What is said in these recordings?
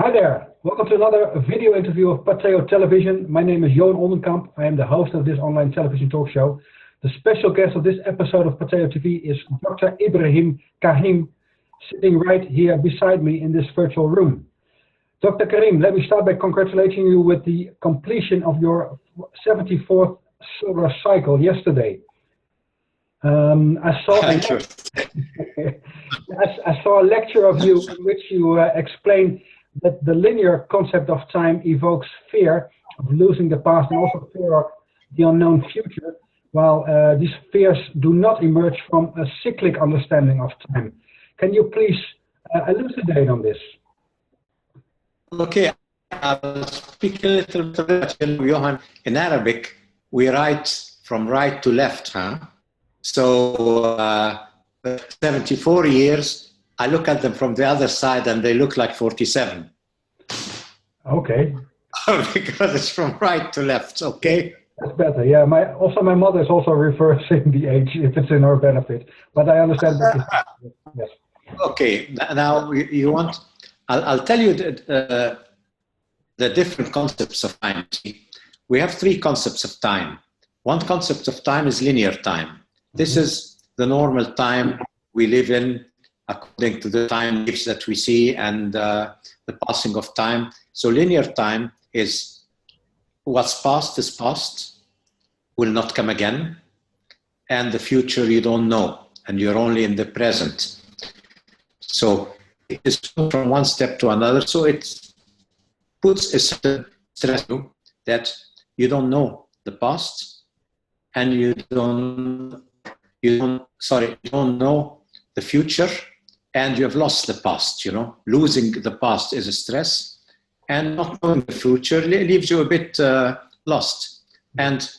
Hi there, welcome to another video interview of Pateo Television. My name is Johan Oldenkamp. I am the host of this online television talk show. The special guest of this episode of Pateo TV is Dr. Ibrahim Karim, sitting right here beside me in this virtual room. Dr. Karim, let me start by congratulating you with the completion of your 74th solar cycle yesterday. I saw a lecture of you in which you explained that the linear concept of time evokes fear of losing the past and also fear of the unknown future, while these fears do not emerge from a cyclic understanding of time. Can you please elucidate on this? Okay, I'll speak a little bit. Johan, in Arabic, we write from right to left, huh? So 74 years, I look at them from the other side and they look like 47. Okay. Because it's from right to left, okay? That's better, yeah. My mother is also reversing the age if it's in her benefit, but I understand that. Yes. Okay, now you want, I'll tell you the different concepts of time. We have three concepts of time. One concept of time is linear time. This is the normal time we live in according to the time waves that we see and the passing of time. So linear time is what's past is past, will not come again, and the future you don't know, and you're only in the present. So it is from one step to another. So it puts a certain stress that you don't know the past, and you don't know the future, and you have lost the past. You know, losing the past is a stress, and not knowing the future leaves you a bit lost. And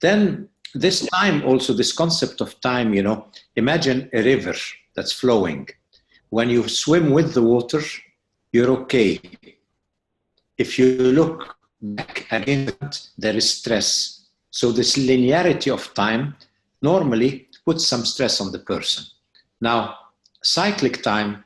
then this time, also this concept of time, you know, imagine a river that's flowing. When you swim with the water, you're okay. If you look back again, there is stress. So this linearity of time normally puts some stress on the person. Now, cyclic time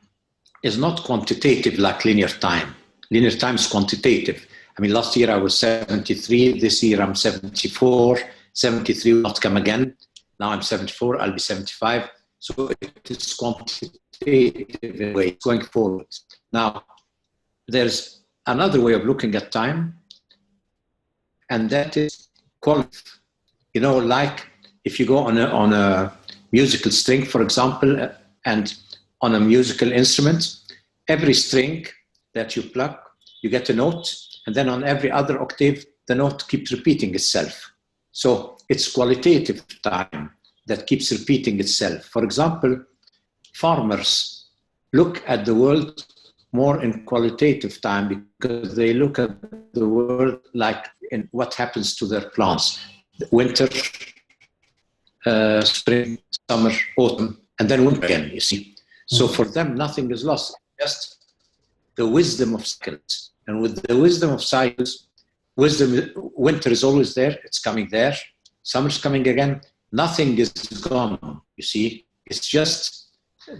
is not quantitative like linear time. Linear time is quantitative. I mean, last year I was 73, this year I'm 74, 73 will not come again. Now I'm 74, I'll be 75. So it is quantitative in a way, going forward. Now, there's another way of looking at time, and that is qualitative. You know, like if you go on a musical string, for example, and on a musical instrument, every string that you pluck, you get a note, and then on every other octave, the note keeps repeating itself. So it's qualitative time that keeps repeating itself. For example, farmers look at the world more in qualitative time because they look at the world like in what happens to their plants. Winter, spring, summer, autumn, and then winter again, you see. So for them, nothing is lost, just the wisdom of cycles. And with the wisdom of cycles, winter is always there, it's coming there, summer's coming again, nothing is gone, you see. It's just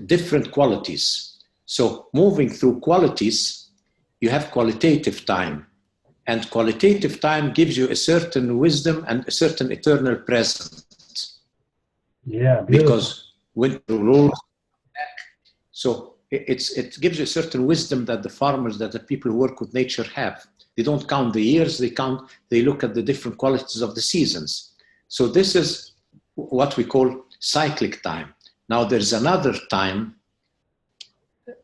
different qualities. So moving through qualities, you have qualitative time. And qualitative time gives you a certain wisdom and a certain eternal presence. Yeah, beautiful. Because winter rules back. So it gives you a certain wisdom that the farmers, that the people who work with nature have. They don't count the years, they look at the different qualities of the seasons. So this is what we call cyclic time. Now there's another time,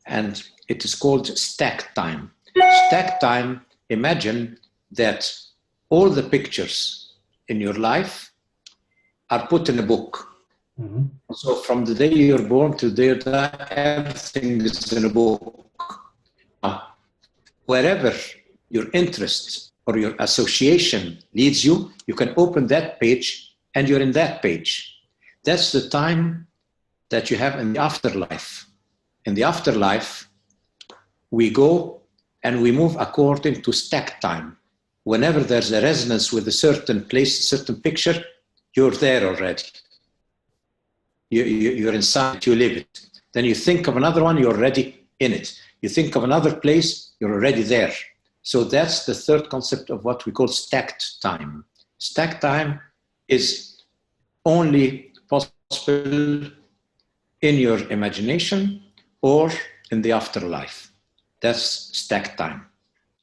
and it is called stack time. Stack time, imagine that all the pictures in your life are put in a book. Mm-hmm. So from the day you're born to the day everything is in a book. Wherever your interest or your association leads you, you can open that page and you're in that page. That's the time that you have in the afterlife. In the afterlife, we go and we move according to stack time. Whenever there's a resonance with a certain place, a certain picture, you're there already. You're inside, you live it. Then you think of another one, you're already in it. You think of another place, you're already there. So that's the third concept of what we call stacked time. Stacked time is only possible in your imagination or in the afterlife. That's stacked time.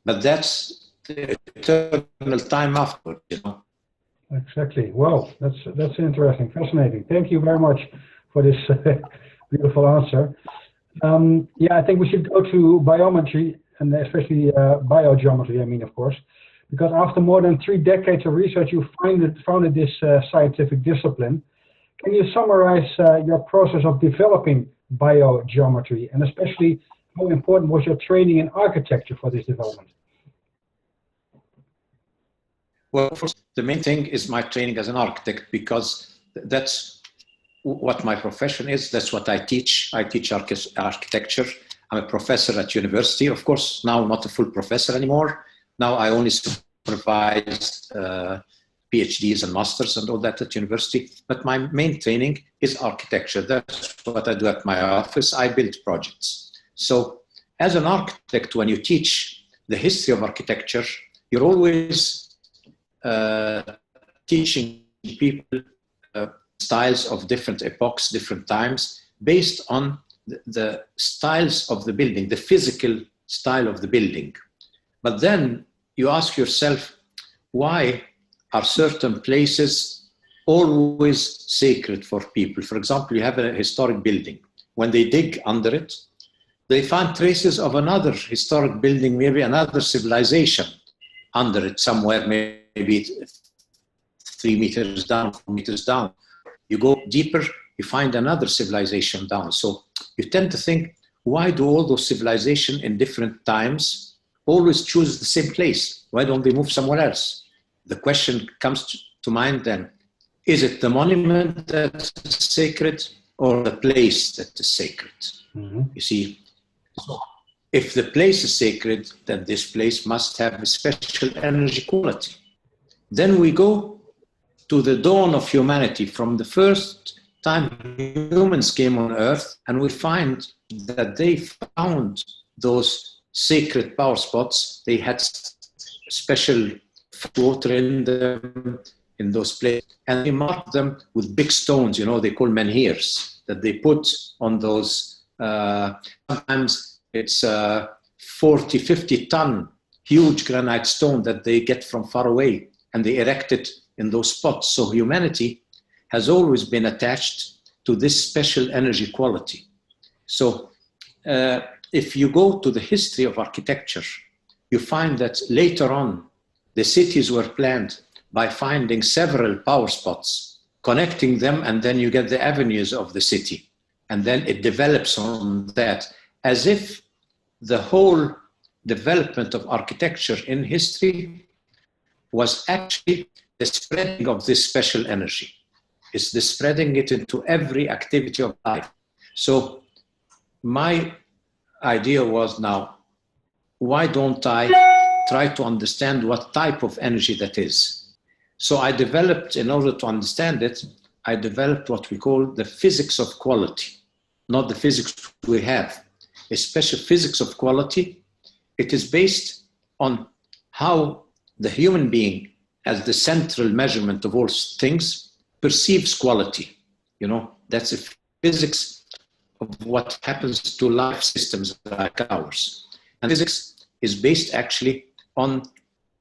But that's the eternal time afterwards, you know. Exactly. Wow, that's interesting, fascinating. Thank you very much for this beautiful answer. Yeah, I think we should go to biometry, and especially biogeometry, I mean, of course, because after more than 3 decades of research, you founded this scientific discipline. Can you summarize your process of developing biogeometry, and especially how important was your training in architecture for this development? Well, first, the main thing is my training as an architect, because that's what my profession is. That's what I teach. I teach architecture. I'm a professor at university. Of course, now not a full professor anymore. Now I only supervise PhDs and masters and all that at university. But my main training is architecture. That's what I do at my office. I build projects. So as an architect, when you teach the history of architecture, you're always teaching people styles of different epochs, different times, based on the styles of the building, the physical style of the building. But then you ask yourself, why are certain places always sacred for people? For example, you have a historic building. When they dig under it, they find traces of another historic building, maybe another civilization under it somewhere, maybe 3 meters down, 4 meters down. You go deeper, you find another civilization down. So you tend to think, why do all those civilizations in different times always choose the same place? Why don't they move somewhere else? The question comes to mind then, is it the monument that's sacred or the place that is sacred? Mm-hmm. You see, so if the place is sacred, then this place must have a special energy quality. Then we go to the dawn of humanity, from the first time humans came on Earth, and we find that they found those sacred power spots. They had special water in them, in those places, and they marked them with big stones, you know, they call menhirs, that they put on those, sometimes it's 40, 50 ton huge granite stone that they get from far away, and they erect it in those spots. So humanity has always been attached to this special energy quality. So if you go to the history of architecture, you find that later on, the cities were planned by finding several power spots, connecting them, and then you get the avenues of the city. And then it develops on that, as if the whole development of architecture in history was actually the spreading of this special energy. It's the spreading it into every activity of life. So my idea was, now, why don't I try to understand what type of energy that is? So I developed, in order to understand it, I developed what we call the physics of quality, not the physics we have. A special physics of quality. It is based on how the human being, as the central measurement of all things, perceives quality. You know, that's a physics of what happens to life systems like ours. And physics is based actually on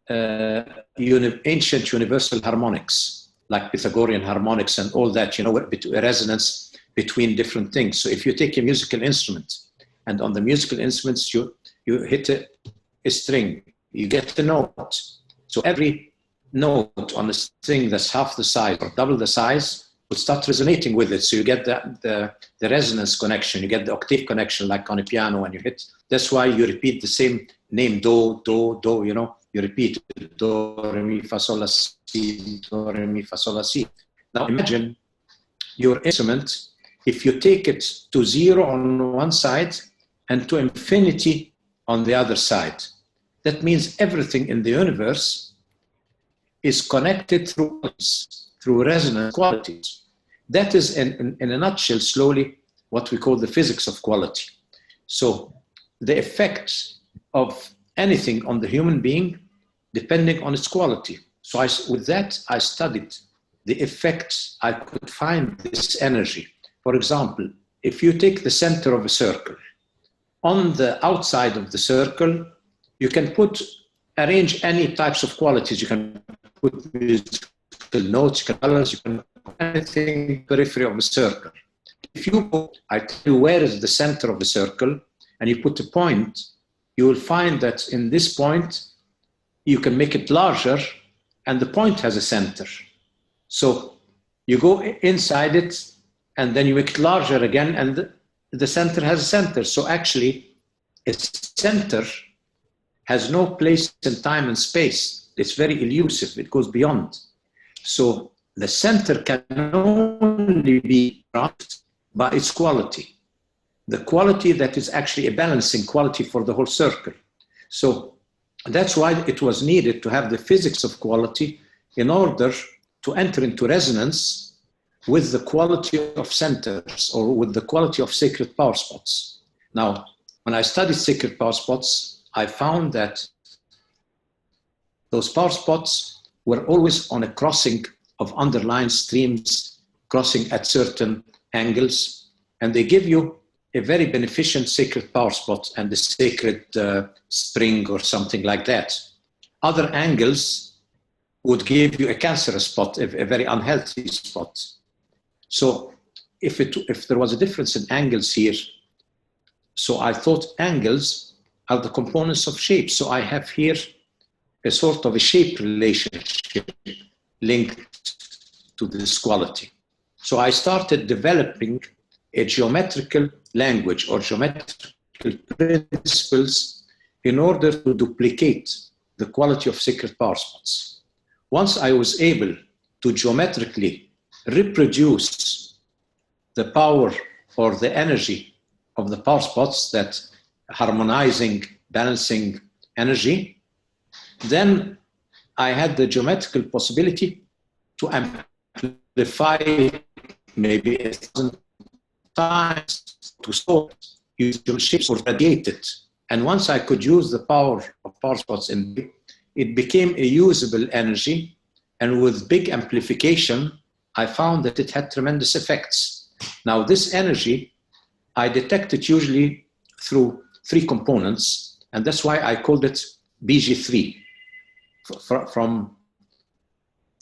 ancient universal harmonics, like Pythagorean harmonics and all that, you know, a resonance between different things. So if you take a musical instrument, and on the musical instruments, you hit a string, you get a note. So every note on a string that's half the size or double the size will start resonating with it. So you get the resonance connection, you get the octave connection, like on a piano when you hit. That's why you repeat the same name, do, do, do, you know, you repeat do, re, mi, fa, sol, la, si, do, re, mi, fa, sol, la, si. Now imagine your instrument, if you take it to 0 on one side and to infinity on the other side. That means everything in the universe is connected through resonance qualities. That is, in a nutshell, slowly, what we call the physics of quality. So the effects of anything on the human being depending on its quality. So with that, I studied the effects I could find this energy. For example, if you take the center of a circle, on the outside of the circle, you can arrange any types of qualities. You can put musical notes, colors, you can put anything periphery of a circle. If I tell you where is the center of the circle, and you put a point, you will find that in this point, you can make it larger, and the point has a center. So you go inside it, and then you make it larger again, and the center has a center. So actually, a center has no place in time and space. It's very elusive. It goes beyond. So the center can only be grasped by its quality. The quality that is actually a balancing quality for the whole circle. So that's why it was needed to have the physics of quality in order to enter into resonance with the quality of centers or with the quality of sacred power spots. Now, when I studied sacred power spots, I found that those power spots were always on a crossing of underlying streams, crossing at certain angles, and they give you a very beneficent sacred power spot and a sacred spring or something like that. Other angles would give you a cancerous spot, a very unhealthy spot. So if there was a difference in angles here, so I thought angles are the components of shapes. So I have here a sort of a shape relationship linked to this quality. So I started developing a geometrical language or geometrical principles in order to duplicate the quality of sacred power spots. Once I was able to geometrically reproduce the power or the energy of the power spots, that harmonizing, balancing energy, then I had the geometrical possibility to amplify maybe 1,000 times to store, use shapes or radiate it. And once I could use the power of power spots, it became a usable energy. And with big amplification, I found that it had tremendous effects. Now, this energy, I detect it usually through 3 components, and that's why I called it BG3 from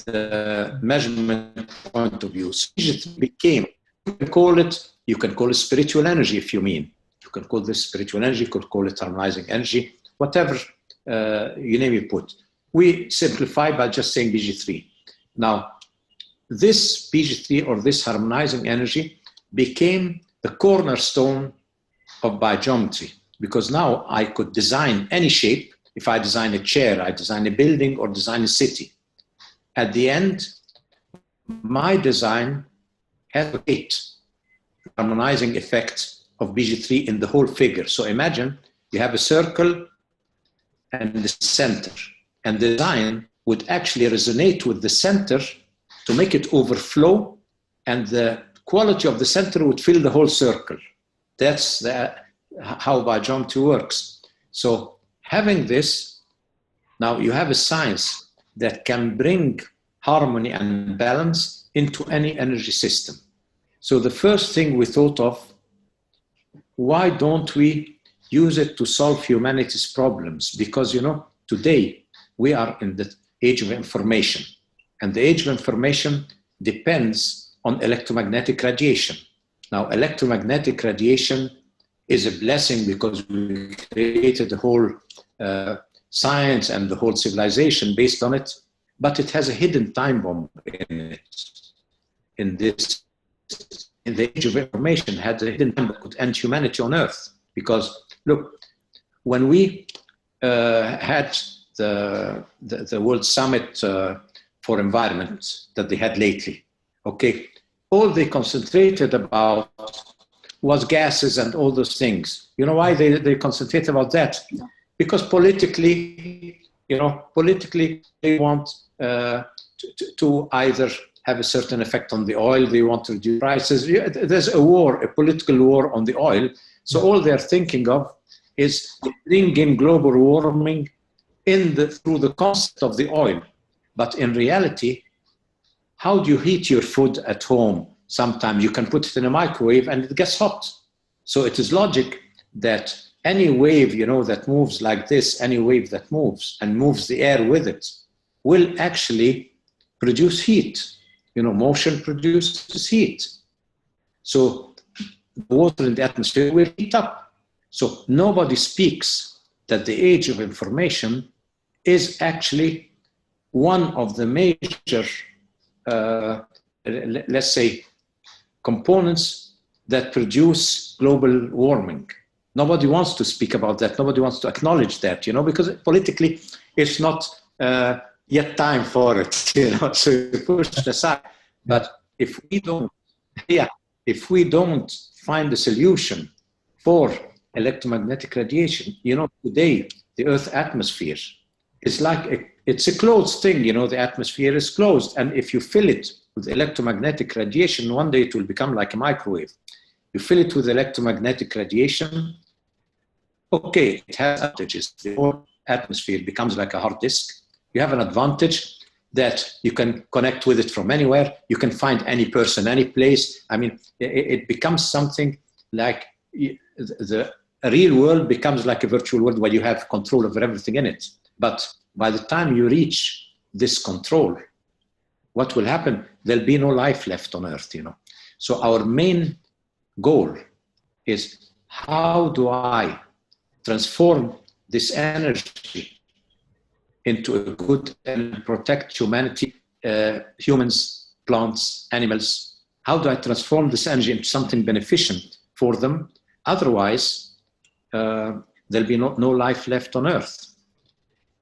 the measurement point of view. So BG3 became, you can call it spiritual energy if you mean. You can call this spiritual energy, you could call it harmonizing energy, whatever you name it put. We simplify by just saying BG3. Now, this BG3 or this harmonizing energy became the cornerstone of biogeometry, because now I could design any shape. If I design a chair, I design a building or design a city. At the end, my design has a great harmonizing effect of BG3 in the whole figure. So imagine you have a circle and the center, and the design would actually resonate with the center to make it overflow, and the quality of the center would fill the whole circle. That's how biogeometry works. So having this, now you have a science that can bring harmony and balance into any energy system. So the first thing we thought of, why don't we use it to solve humanity's problems? Because, you know, today we are in the age of information, and the age of information depends on electromagnetic radiation. Now, electromagnetic radiation is a blessing because we created the whole science and the whole civilization based on it, but it has a hidden time bomb in it. In the age of information, had a hidden time that could end humanity on Earth. Because look, when we had the World Summit for Environment that they had lately, okay, all they concentrated about was gases and all those things. You know why they concentrate about that? Because politically, they want to either have a certain effect on the oil, they want to reduce prices. There's a war, a political war on the oil. So all they're thinking of is to bring in global warming through the concept of the oil. But in reality, how do you heat your food at home? Sometimes you can put it in a microwave and it gets hot. So it is logic that any wave, that moves like this, any wave that moves and moves the air with it, will actually produce heat. Motion produces heat. So the water in the atmosphere will heat up. So nobody speaks that the age of information is actually one of the major, let's say, components that produce global warming. Nobody wants to speak about that. Nobody wants to acknowledge that, because politically it's not yet time for it, so you push it aside. But if we don't find a solution for electromagnetic radiation, today the Earth's atmosphere is like it's a closed thing, the atmosphere is closed. And if you fill it with electromagnetic radiation, one day it will become like a microwave. You fill it with electromagnetic radiation, okay, it has advantages. The whole atmosphere becomes like a hard disk. You have an advantage that you can connect with it from anywhere. You can find any person, any place. I mean, it becomes something like the real world becomes like a virtual world where you have control over everything in it. But by the time you reach this control, what will happen? There'll be no life left on Earth, So our main goal is, how do I transform this energy into a good and protect humanity, humans, plants, animals? How do I transform this energy into something beneficial for them? Otherwise, there'll be no life left on Earth.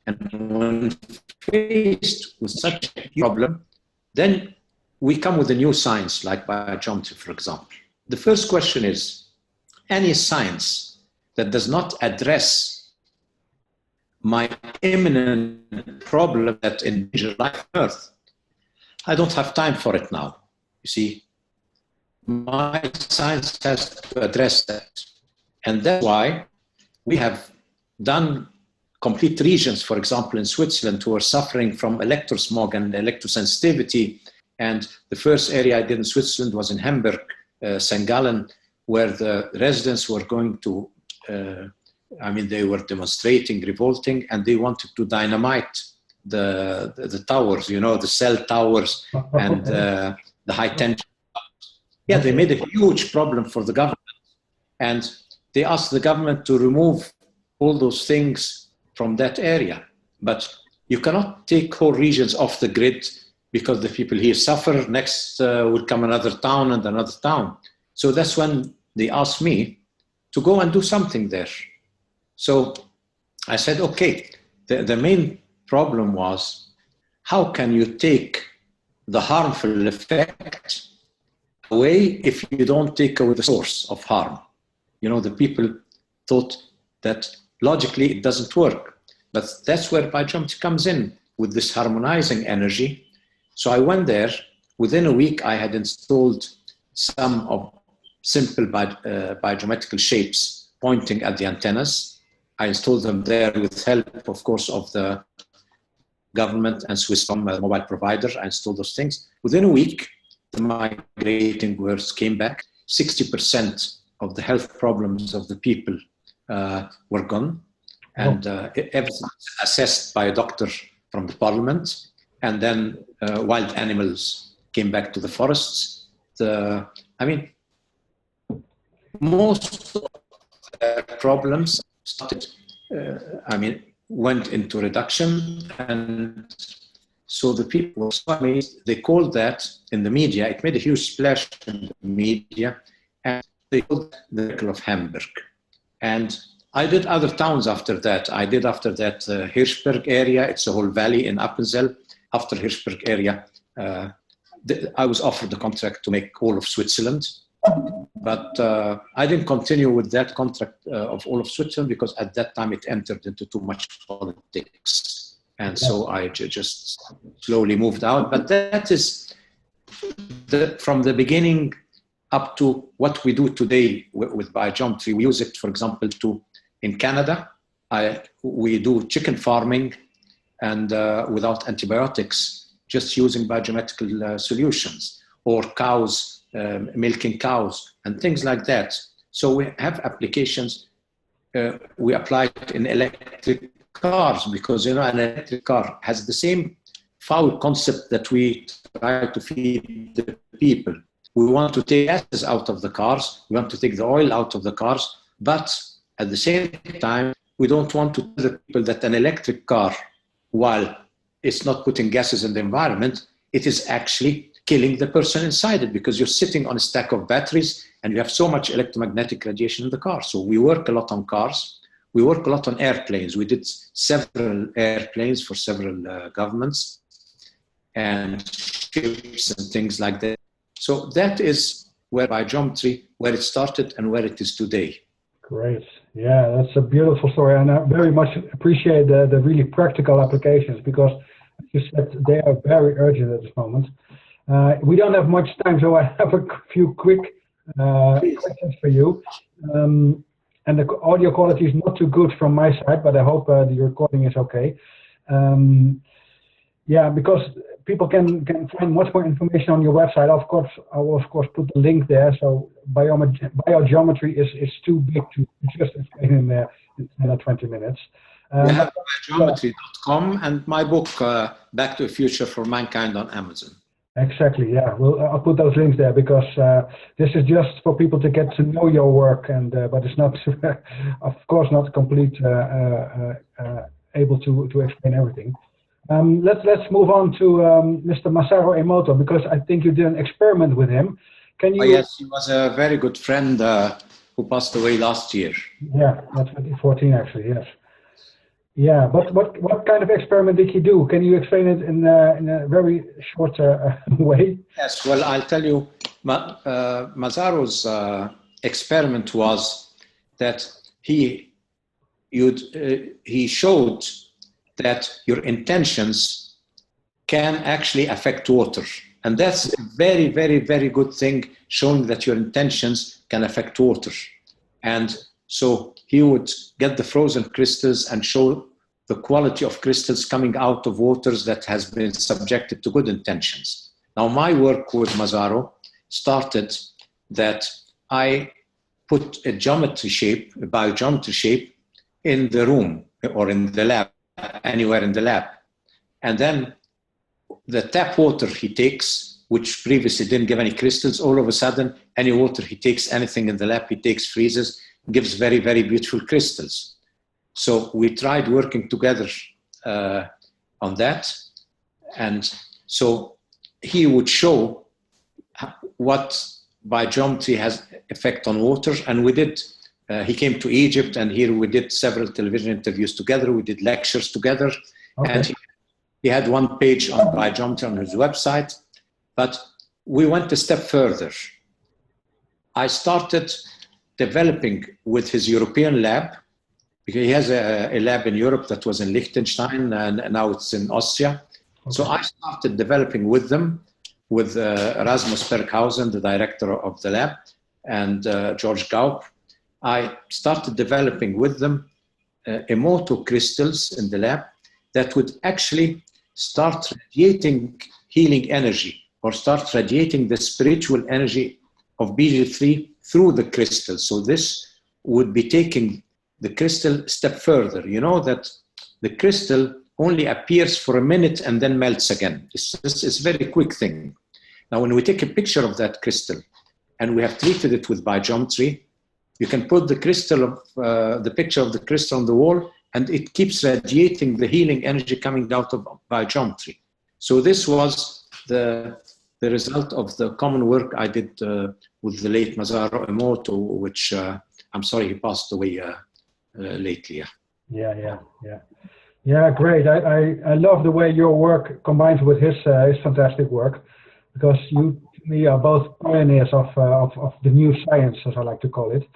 And when faced with such a problem, then we come with a new science like biogeometry, for example. The first question is, any science that does not address my imminent problem that endangers life on Earth, I don't have time for it now. You see, my science has to address that. And that's why we have done complete regions, for example, in Switzerland, who are suffering from electrosmog and electrosensitivity. And the first area I did in Switzerland was in Hamburg, St. Gallen, where the residents were going to, they were demonstrating, revolting, and they wanted to dynamite the towers, the cell towers and the high tension. Yeah, they made a huge problem for the government. And they asked the government to remove all those things from that area. But you cannot take whole regions off the grid because the people here suffer. Next will come another town and another town. So that's when they asked me to go and do something there. So I said, okay, the main problem was, how can you take the harmful effect away if you don't take away the source of harm? The people thought that logically it doesn't work, but that's where biogeometry comes in with this harmonizing energy. So I went there. Within a week, I had installed some of simple biogeometrical shapes pointing at the antennas. I installed them there with help, of course, of the government and Swisscom, mobile provider. I installed those things. Within a week, the migrating birds came back. 60% of the health problems of the people were gone. And everything was assessed by a doctor from the parliament. And then wild animals came back to the forests. Most of the problems started, went into reduction. And so the people were so amazed. They called that in the media, it made a huge splash in the media, and they called it the miracle of Hamburg. And I did other towns after that. I did after that Hirschberg area. It's a whole valley in Appenzell. After Hirschberg area, I was offered the contract to make all of Switzerland. But I didn't continue with that contract of all of Switzerland because at that time it entered into too much politics. And so I just slowly moved out. But that is from the beginning up to what we do today with biogeometry. We use it, for example, to in Canada, we do chicken farming and without antibiotics, just using biogeometrical solutions, or cows, milking cows, and things like that. So we have applications. We apply it in electric cars because, you know, an electric car has the same foul concept that we try to feed the people. We want to take gases out of the cars. We want to take the oil out of the cars. But at the same time, we don't want to tell the people that an electric car, while it's not putting gases in the environment, it is actually killing the person inside it, because you're sitting on a stack of batteries and you have so much electromagnetic radiation in the car. So we work a lot on cars. We work a lot on airplanes. We did several airplanes for several governments and ships and things like that. So that is where BioGeometry, where it started and where it is today. Great. Yeah, that's a beautiful story. And I very much appreciate the really practical applications, because as you said, they are very urgent at this moment. We don't have much time, so I have a few quick questions for you. And the audio quality is not too good from my side, but I hope the recording is okay. Yeah, because people can find much more information on your website. Of course, I will of course put the link there. So BioGeometry is too big to just explain in 10 or 20 minutes. We have biogeometry.com and my book, Back to a Future for Mankind, on Amazon. Exactly, yeah. I'll put those links there, because this is just for people to get to know your work, and but it's not, of course, not complete, able to explain everything. Let's move on to Mr. Masaru Emoto, because I think you did an experiment with him. Can you? Oh, yes, he was a very good friend who passed away last year. Yeah, that's 2014 actually. Yes. Yeah, but what kind of experiment did he do? Can you explain it in a very short way? Yes, well, I'll tell you. Masaru's experiment was that he showed that your intentions can actually affect water. And that's a very, very, very good thing, showing that your intentions can affect water. And so he would get the frozen crystals and show the quality of crystals coming out of waters that has been subjected to good intentions. Now, my work with Masaru started that I put a geometry shape, a biogeometry shape, in the room or in the lab, anywhere in the lab. And then the tap water he takes, which previously didn't give any crystals, all of a sudden, any water he takes, anything in the lab he takes, freezes, gives very, very beautiful crystals. So we tried working together on that. And so he would show what biogeometry has effect on water. And we did, he came to Egypt, and here we did several television interviews together. We did lectures together. Okay. And he had one page on biogeometry on his website. But we went a step further. I started developing with his European lab, because he has a lab in Europe that was in Liechtenstein, and now it's in Austria. Okay. So I started developing with them, with Erasmus Berghausen, the director of the lab, and George Gaup. I started developing with them Emoto crystals in the lab that would actually start radiating healing energy, or start radiating the spiritual energy of BG3 through the crystal. So this would be taking the crystal a step further. You know that the crystal only appears for a minute and then melts again. It's a very quick thing. Now, when we take a picture of that crystal and we have treated it with biogeometry, you can put the crystal of the picture of the crystal on the wall, and it keeps radiating the healing energy coming out of biogeometry. So this was the result of the common work I did with the late Masaru Emoto, which I'm sorry he passed away lately. Yeah, great. I love the way your work combines with his fantastic work, because you to me are both pioneers of the new science, as I like to call it.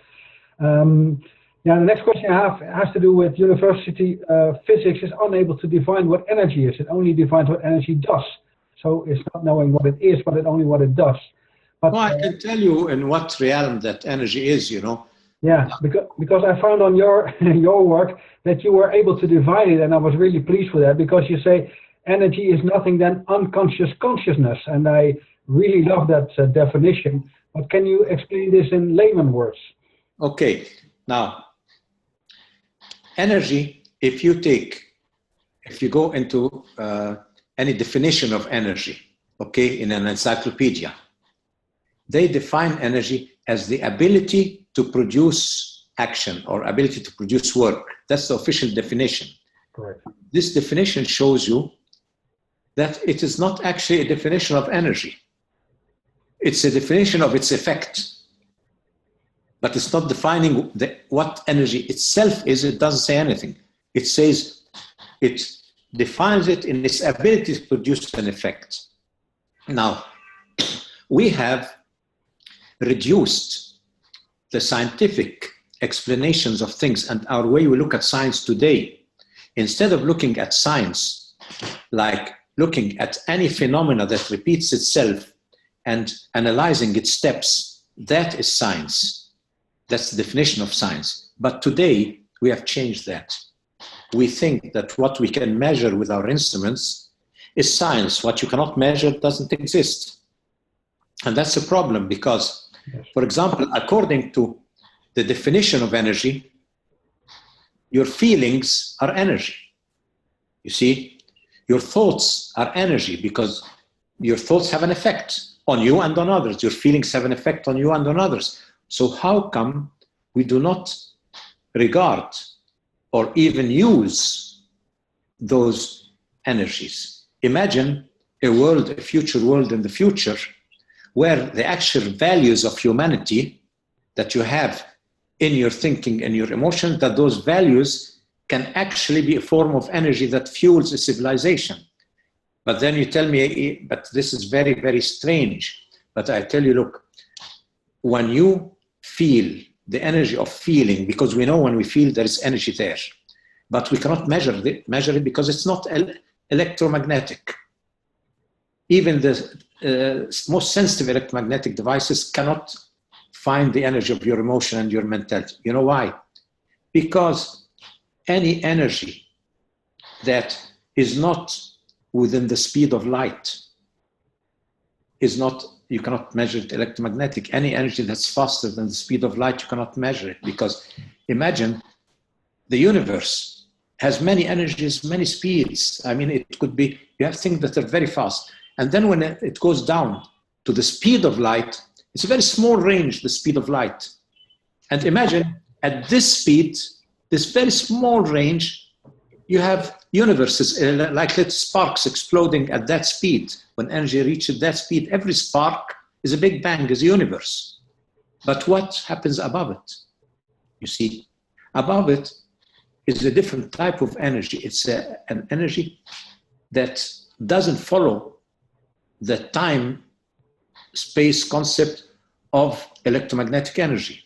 Yeah, the next question I have has to do with university physics is unable to define what energy is. It only defines what energy does. So it's not knowing what it is, but only what it does. But, well, I can tell you in what realm that energy is, you know. Yeah, because I found on your your work that you were able to divide it, and I was really pleased with that because you say energy is nothing than unconscious consciousness, and I really love that definition. But can you explain this in layman words? Okay, now energy. If you go into any definition of energy, okay, in an encyclopedia, they define energy as the ability to produce action or ability to produce work. That's the official definition. Correct. This definition shows you that it is not actually a definition of energy. It's a definition of its effect. But it's not defining what energy itself is. It doesn't say anything. It says it defines it in its ability to produce an effect. Now, we have reduced the scientific explanations of things and our way we look at science today. Instead of looking at science like looking at any phenomena that repeats itself and analyzing its steps, that is science. That's the definition of science. But today, we have changed that. We think that what we can measure with our instruments is science. What you cannot measure doesn't exist. And that's a problem because, for example, according to the definition of energy, your feelings are energy. You see, your thoughts are energy because your thoughts have an effect on you and on others. Your feelings have an effect on you and on others. So how come we do not regard or even use those energies? Imagine a world, a future world in the future, where the actual values of humanity that you have in your thinking and your emotion, that those values can actually be a form of energy that fuels a civilization. But then you tell me, but this is very, very strange. But I tell you, look, when you feel the energy of feeling, because we know when we feel there is energy there, but we cannot measure it because it's not electromagnetic. Even the most sensitive electromagnetic devices cannot find the energy of your emotion and your mentality. You know why? Because any energy that is not within the speed of light is not, you cannot measure it electromagnetic. Any energy that's faster than the speed of light, you cannot measure it, because imagine the universe has many energies, many speeds. I mean, it could be, you have things that are very fast. And then when it goes down to the speed of light, it's a very small range, the speed of light. And imagine at this speed, this very small range, you have universes, like little sparks exploding at that speed. When energy reaches that speed, every spark is a big bang, is a universe. But what happens above it? You see, above it is a different type of energy. It's an energy that doesn't follow the time-space concept of electromagnetic energy.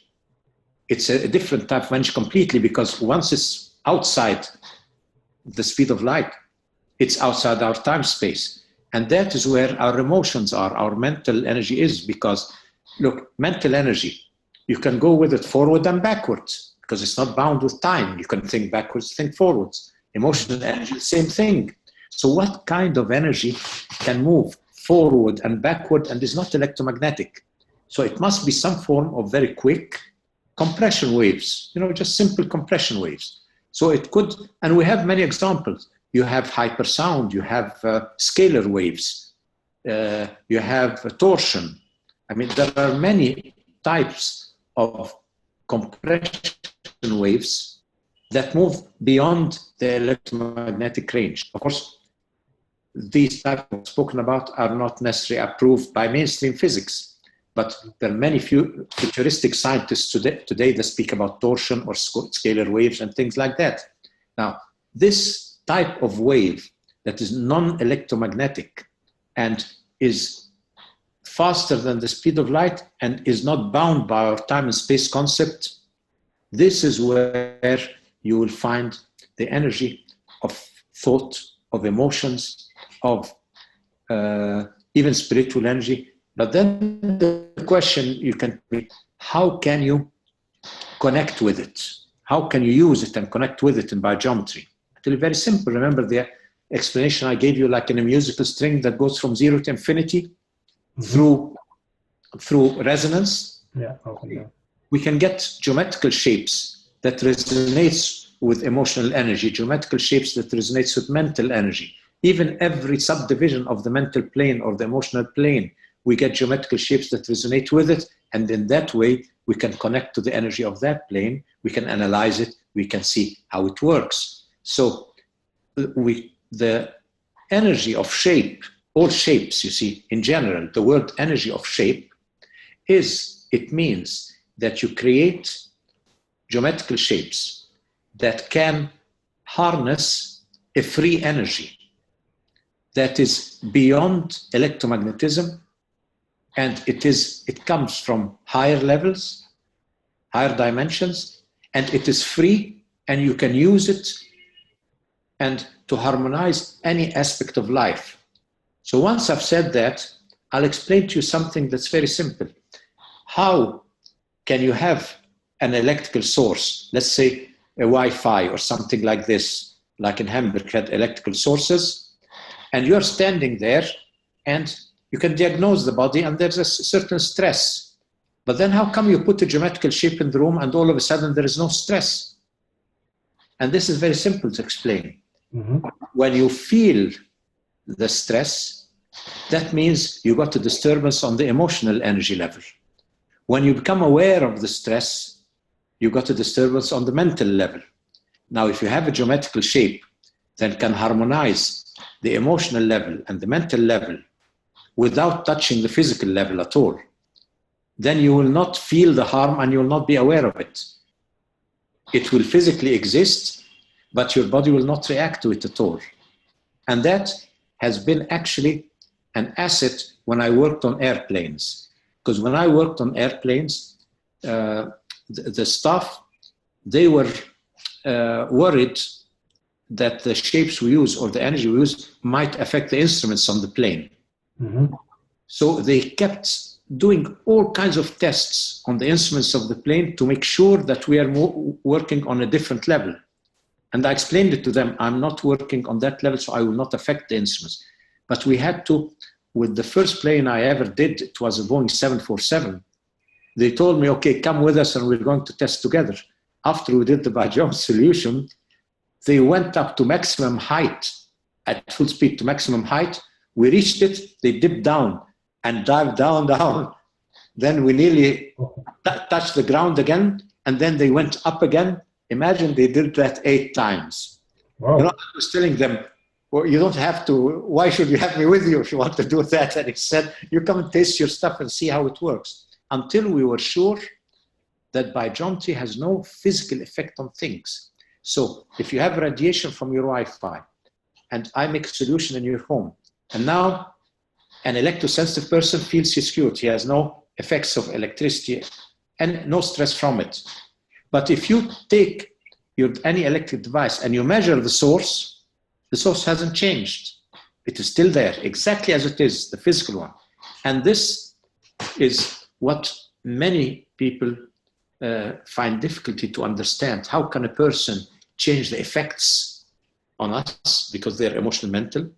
It's a different type of energy completely, because once it's outside the speed of light, it's outside our time-space. And that is where our emotions are, our mental energy is, because, look, mental energy, you can go with it forward and backwards, because it's not bound with time. You can think backwards, think forwards. Emotional energy, same thing. So what kind of energy can move forward and backward and is not electromagnetic? So it must be some form of very quick compression waves, just simple compression waves. So it could, and we have many examples. You have hypersound, you have scalar waves, you have torsion. I mean, there are many types of compression waves that move beyond the electromagnetic range. Of course, these types spoken about are not necessarily approved by mainstream physics, but there are many futuristic scientists today that speak about torsion or scalar waves and things like that. Now, this type of wave that is non-electromagnetic and is faster than the speed of light and is not bound by our time and space concept, this is where you will find the energy of thought, of emotions, of even spiritual energy. But then the question you can be, how can you connect with it? How can you use it and connect with it in biogeometry? Actually, very simple. Remember the explanation I gave you, like in a musical string that goes from 0 to infinity through resonance. Yeah, okay. We can get geometrical shapes that resonates with emotional energy, geometrical shapes that resonates with mental energy. Even every subdivision of the mental plane or the emotional plane, we get geometrical shapes that resonate with it. And in that way, we can connect to the energy of that plane. We can analyze it. We can see how it works. So the energy of shape, all shapes, you see, in general, the word energy of shape it means that you create geometrical shapes that can harness a free energy that is beyond electromagnetism, and it comes from higher levels, higher dimensions, and it is free, and you can use it and to harmonize any aspect of life. So once I've said that, I'll explain to you something that's very simple. How can you have an electrical source, let's say a Wi-Fi or something like this, like in Hamburg had electrical sources, and you're standing there and you can diagnose the body and there's a certain stress. But then how come you put a geometrical shape in the room and all of a sudden there is no stress? And this is very simple to explain. When you feel the stress, that means you got a disturbance on the emotional energy level. When you become aware of the stress, you got a disturbance on the mental level. Now, if you have a geometrical shape that can harmonize the emotional level and the mental level without touching the physical level at all, then you will not feel the harm and you will not be aware of it. It will physically exist, but your body will not react to it at all. And that has been actually an asset when I worked on airplanes. Because when I worked on airplanes, the staff, they were worried that the shapes we use or the energy we use might affect the instruments on the plane. So they kept doing all kinds of tests on the instruments of the plane to make sure that we are working on a different level. And I explained it to them, I'm not working on that level, so I will not affect the instruments. But we had to, with the first plane I ever did, it was a Boeing 747. They told me, okay, come with us and we're going to test together. After we did the BioGeometry solution, they went up to maximum height, at full speed to maximum height. We reached it, they dipped down and dived down. Then we nearly touched the ground again, and then they went up again. Imagine they did that 8 times. Wow. You know, I was telling them, well, you don't have to, why should you have me with you if you want to do that? And he said, you come and taste your stuff and see how it works. Until we were sure that biogeometry has no physical effect on things. So if you have radiation from your Wi-Fi, and I make a solution in your home, and now an electrosensitive person feels he's cured. He has no effects of electricity and no stress from it. But if you take any electric device and you measure the source hasn't changed. It is still there, exactly as it is, the physical one. And this is what many people find difficulty to understand. How can a person change the effects on us because they're emotional, mental,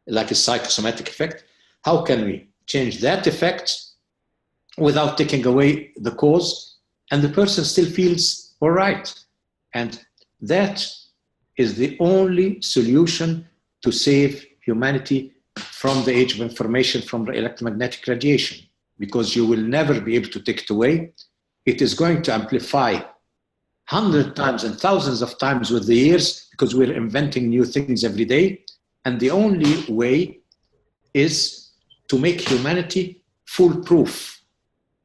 like a psychosomatic effect? How can we change that effect without taking away the cause, and the person still feels all right? And that is the only solution to save humanity from the age of information, from the electromagnetic radiation, because you will never be able to take it away. It is going to amplify 100 times and thousands of times with the years, because we're inventing new things every day. And the only way is to make humanity foolproof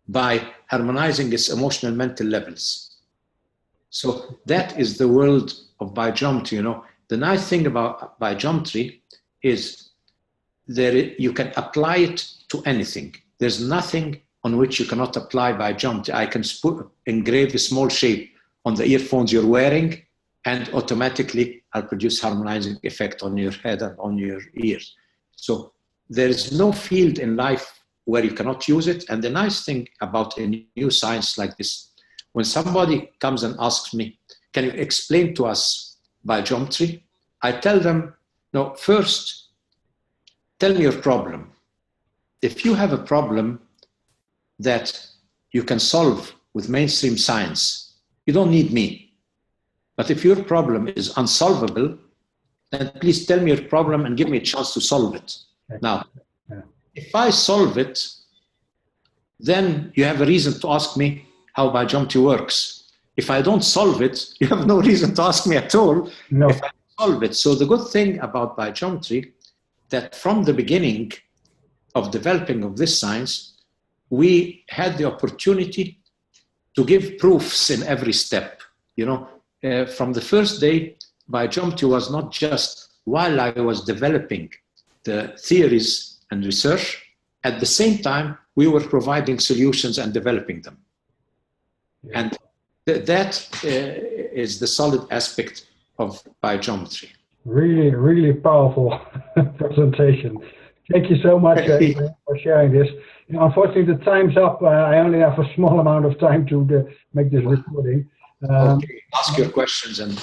by harmonizing its emotional and mental levels. So that is the world of biogeometry. You know, the nice thing about biogeometry is you can apply it to anything. There's nothing on which you cannot apply biogeometry. I can engrave a small shape on the earphones you're wearing, and automatically I'll produce harmonizing effect on your head and on your ears. So there is no field in life where you cannot use it. And the nice thing about a new science like this, when somebody comes and asks me, can you explain to us biogeometry? I tell them, no, first, tell me your problem. If you have a problem that you can solve with mainstream science, you don't need me. But if your problem is unsolvable, then please tell me your problem and give me a chance to solve it. Now, if I solve it, then you have a reason to ask me how biogeometry works. If I don't solve it, you have no reason to ask me at all. No. If I solve it. So the good thing about biogeometry, that from the beginning of developing of this science, we had the opportunity to give proofs in every step. You know, from the first day, biogeometry was not just while I was developing the theories and research, at the same time, we were providing solutions and developing them. Yeah. And that is the solid aspect of biogeometry. Really, really powerful presentation. Thank you so much for sharing this. You know, unfortunately, the time's up. I only have a small amount of time to make this recording. Okay, ask your questions and.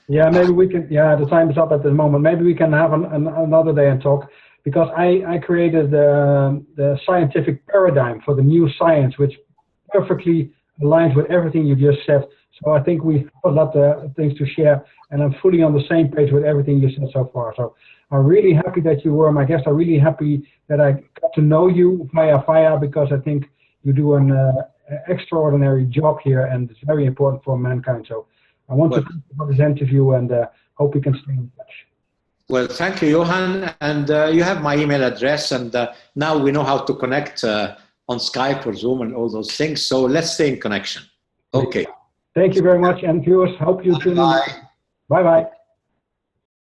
Yeah, maybe we can. Yeah, the time is up at the moment. Maybe we can have another day and talk, because I created the scientific paradigm for the new science, which perfectly aligns with everything you just said. So I think we have a lot of things to share, and I'm fully on the same page with everything you said so far. So I'm really happy that you were my guest. I'm really happy that I got to know you via, because I think you do an extraordinary job here, and it's very important for mankind. So I want to thank you for this interview, and hope we can stay in touch. Well, thank you, Johan. And you have my email address, and now we know how to connect on Skype or Zoom and all those things. So let's stay in connection. Okay. Thank you very much, and viewers, hope you tune in. Bye. Bye-bye.